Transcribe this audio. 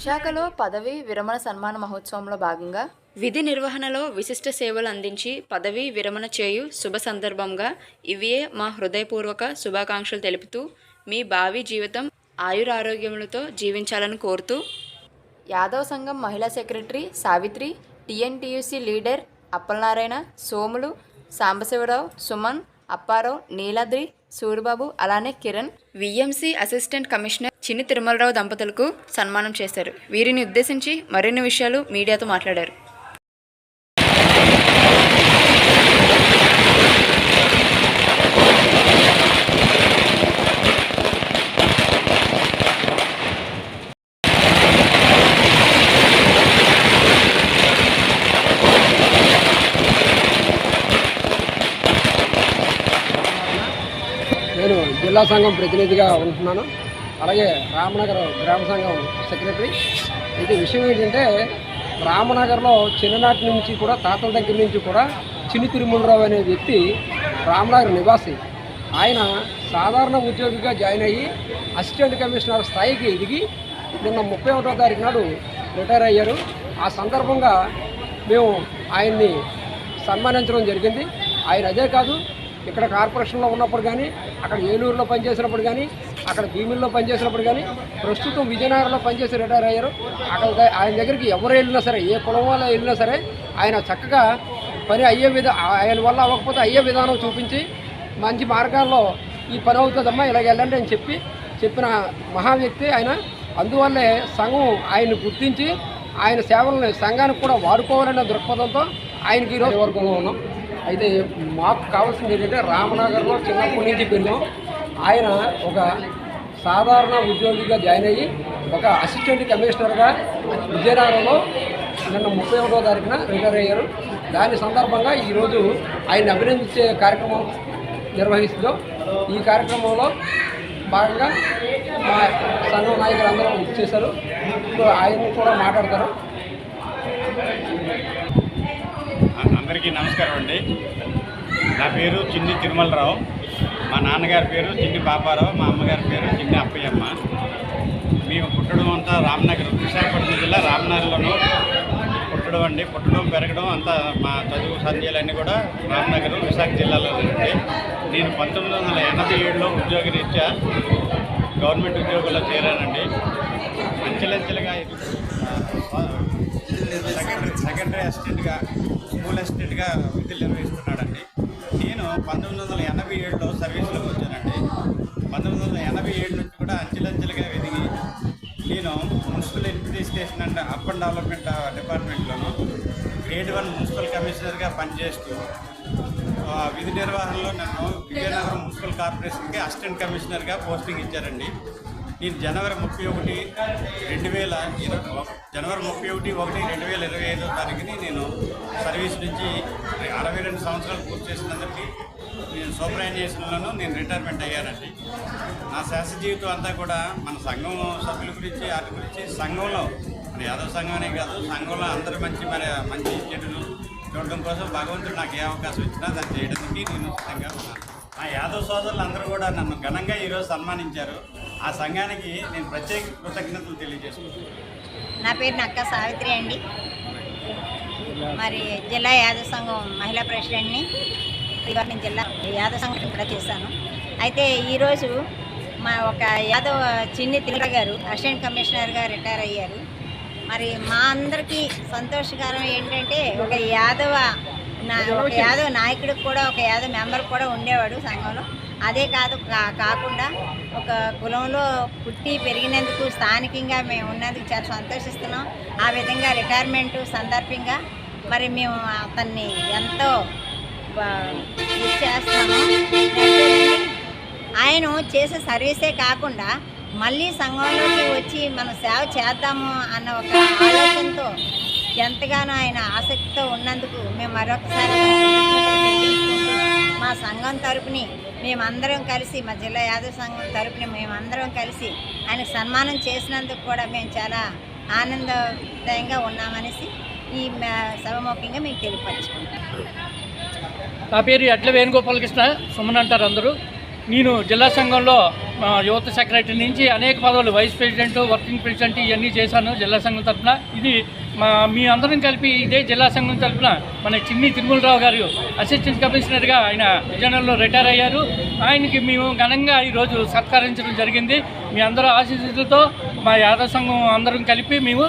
విశాఖలో పదవీ విరమణ సన్మాన మహోత్సవంలో భాగంగా విధి నిర్వహణలో విశిష్ట సేవలు అందించి పదవీ విరమణ చేయు శుభ సందర్భంగా ఇవియే మా హృదయపూర్వక శుభాకాంక్షలు తెలుపుతూ మీ భావి జీవితం ఆయురారోగ్యములతో జీవించాలని కోరుతూ యాదవ్ సంఘం మహిళా secretary Savitri, TNTUC leader Appalanarayana, Somulu, Sambasivarao, Suman, Apparao, Neeladri, Suribabu, అలానే కిరణ్, విఎంసీ అసిస్టెంట్ కమిషనర్ చిన్ని తిరుమలరావు దంపతులకు సన్మానం చేశారు. వీరిని ఉద్దేశించి మరిన్ని విషయాలు మీడియాతో మాట్లాడారు. నేను జిల్లా సంఘం ప్రతినిధిగా ఉంటున్నాను. అలాగే రామనగర్ గ్రామ సంఘం సెక్రటరీ. ఇది విషయం ఏంటంటే, రామనగర్లో చిన్ననాటి నుంచి కూడా తాతల దగ్గర నుంచి కూడా చిన్ని తిరుమలరావు అనే వ్యక్తి రామనగర్ నివాసి. ఆయన సాధారణ ఉద్యోగిగా జాయిన్ అయ్యి అసిస్టెంట్ కమిషనర్ స్థాయికి ఎదిగి నిన్న 31వ తారీఖు నాడు రిటైర్ అయ్యారు. ఆ సందర్భంగా మేము ఆయన్ని సన్మానించడం జరిగింది. ఆయన అదే కాదు, ఇక్కడ కార్పొరేషన్లో ఉన్నప్పుడు కానీ, అక్కడ ఏలూరులో పనిచేసినప్పుడు కానీ, అక్కడ భీమిల్లో పనిచేసినప్పుడు కానీ, ప్రస్తుతం విజయనగరంలో పనిచేసి రిటైర్ అయ్యారు. అక్కడ ఆయన దగ్గరికి ఎవరు వెళ్ళినా సరే, ఏ కులం వల్ల వెళ్ళినా సరే, ఆయన చక్కగా పని అయ్యే ఆయన వల్ల అవ్వకపోతే అయ్యే విధానం చూపించి మంచి మార్గాల్లో ఈ పని అవుతుందమ్మా, ఇలాగ వెళ్ళండి అని చెప్పిన మహా వ్యక్తి ఆయన. అందువల్లే సంఘం ఆయన్ని గుర్తించి ఆయన సేవలను సంఘానికి కూడా వాడుకోవాలనే దృక్పథంతో ఆయనకి ఈరోజు వర్గంలో ఉన్నాం. అయితే మాకు కావాల్సింది ఏంటంటే, రామనగర్లో చిన్నప్పటి నుంచి పెళ్ళాం. ఆయన ఒక సాధారణ ఉద్యోగిగా జాయిన్ అయ్యి ఒక అసిస్టెంట్ కమిషనర్గా విజయనగరంలో నిన్న 31వ తారీఖున రిటైర్ అయ్యారు. దాని సందర్భంగా ఈరోజు ఆయన్ని అభినందించే కార్యక్రమం నిర్వహిస్తున్నాం. ఈ కార్యక్రమంలో భాగంగా మా సంఘం నాయకులు అందరూ చేశారు. ఇప్పుడు ఆయన కూడా మాట్లాడతారు. అందరికీ నమస్కారం అండి. నా పేరు చిన్ని తిరుమలరావు. మా నాన్నగారి పేరు చిన్ని పాపారావు, మా అమ్మగారి పేరు చిన్ని అప్పయ్యమ్మ. మేము పుట్టడం అంతా రామనగర్, విశాఖపట్నం జిల్లా రామనగర్లోనూ పుట్టడం పెరగడం అంతా మా చదువు సంధ్యలన్నీ కూడా రామనగర్ విశాఖ జిల్లాలో ఉంటాయి. నేను 1987లో ఉద్యోగరీత్యా గవర్నమెంట్ ఉద్యోగంలో చేరానండి. అంచెలంచెలుగా సెకండరీ అసిస్టెంట్గా, స్కూల్ అసిస్టెంట్గా విధులు నిర్వహిస్తున్నాడండి. నేను 1987లో సర్వీస్లోకి వచ్చానండి. 1987 నుంచి కూడా అంచెలంచెలుగా ఎదిగి నేను municipal administration and urban development డిపార్ట్మెంట్లోనూ గ్రేడ్ 1 మున్సిపల్ కమిషనర్గా పనిచేస్తూ విధి నిర్వహణలో నన్ను విజయనగరం మున్సిపల్ కార్పొరేషన్కి అసిస్టెంట్ కమిషనర్గా పోస్టింగ్ ఇచ్చారండి. నేను జనవరి 31/1/2025 తారీఖుని నేను సర్వీస్ నుంచి 62 సంవత్సరాలు పూర్తి చేసినందుకు నేను సూపర్వైజేషన్లోనూ నేను రిటైర్మెంట్ అయ్యానండి. నా శాస్త్ర జీవితం అంతా కూడా మన సంఘం సభ్యుల గురించి, వాటి గురించి, సంఘంలో మన యాదవ్ సంఘమనే కాదు, సంఘంలో అందరూ మంచి చెడులు చూడడం కోసం భగవంతుడు నాకు ఏ అవకాశం ఇచ్చినా దాన్ని చేయడానికి నేను సిద్ధంగా ఉన్నాను. నా యాదవ్ సోదరులు అందరూ కూడా నన్ను ఘనంగా ఈరోజు సన్మానించారు. ఆ సంఘానికి నేను ప్రత్యేక కృతజ్ఞతలు తెలియజేసుకుంటున్నాను. నా పేరు నక్క సావిత్రి అండి. మరి జిల్లా యాదవ్ సంఘం మహిళా ప్రెసిడెంట్ని. శ్రీకాకుళం జిల్లా యాదవ్ సంఘం కూడా చేశాను. అయితే ఈరోజు మా ఒక యాదవ్ చిన్ని తిరుమల గారు అసిస్టెంట్ కమిషనర్గా రిటైర్ అయ్యారు. మరి మా అందరికీ సంతోషకరం ఏంటంటే, ఒక యాదవ్ నాయకుడు కూడా, ఒక యాదవ్ మెంబర్ కూడా ఉండేవాడు సంఘంలో. అదే కాకుండా ఒక కులంలో పుట్టి పెరిగినందుకు, స్థానికంగా మేము ఉన్నందుకు చాలా సంతోషిస్తున్నాం. ఆ విధంగా రిటైర్మెంట్ సందర్భంగా మరి మేము అతన్ని ఎంతో చేస్తున్నాము. ఆయన చేసే సర్వీసే కాకుండా మళ్ళీ సంఘంలోకి వచ్చి మనం సేవ చేద్దాము అన్న ఒక ఆలోచనతో ఎంతగానో ఆయన ఆసక్తితో ఉన్నందుకు మేము మరొకసారి మా సంఘం తరపుని మేమందరం కలిసి, మా జిల్లా యాదవ్ సంఘం తరపున మేమందరం కలిసి ఆయన సన్మానం చేసినందుకు కూడా మేము చాలా ఆనందదాయంగా ఉన్నామనేసి ఈ సభముఖంగా మీకు తెలియపరచుకుంటాం. నా పేరు ఎడ్ల వేణుగోపాలకృష్ణ, సుమన్ అంటారు అందరూ. నేను జిల్లా సంఘంలో యువత సెక్రటరీ నుంచి అనేక పదవులు వైస్ ప్రెసిడెంట్, వర్కింగ్ ప్రెసిడెంట్ ఇవన్నీ చేశాను జిల్లా సంఘం తరఫున. ఇది మీ అందరం కలిపి ఇదే జిల్లా సంఘం తరఫున మన చిన్ని తిరుమలరావు గారు అసిస్టెంట్ కమిషనర్గా ఆయన విజయనగరంలో రిటైర్ అయ్యారు. ఆయనకి మేము ఘనంగా ఈరోజు సత్కరించడం జరిగింది. మీ అందరూ ఆశీస్సులతో మా యాదవ సంఘం అందరం కలిపి మేము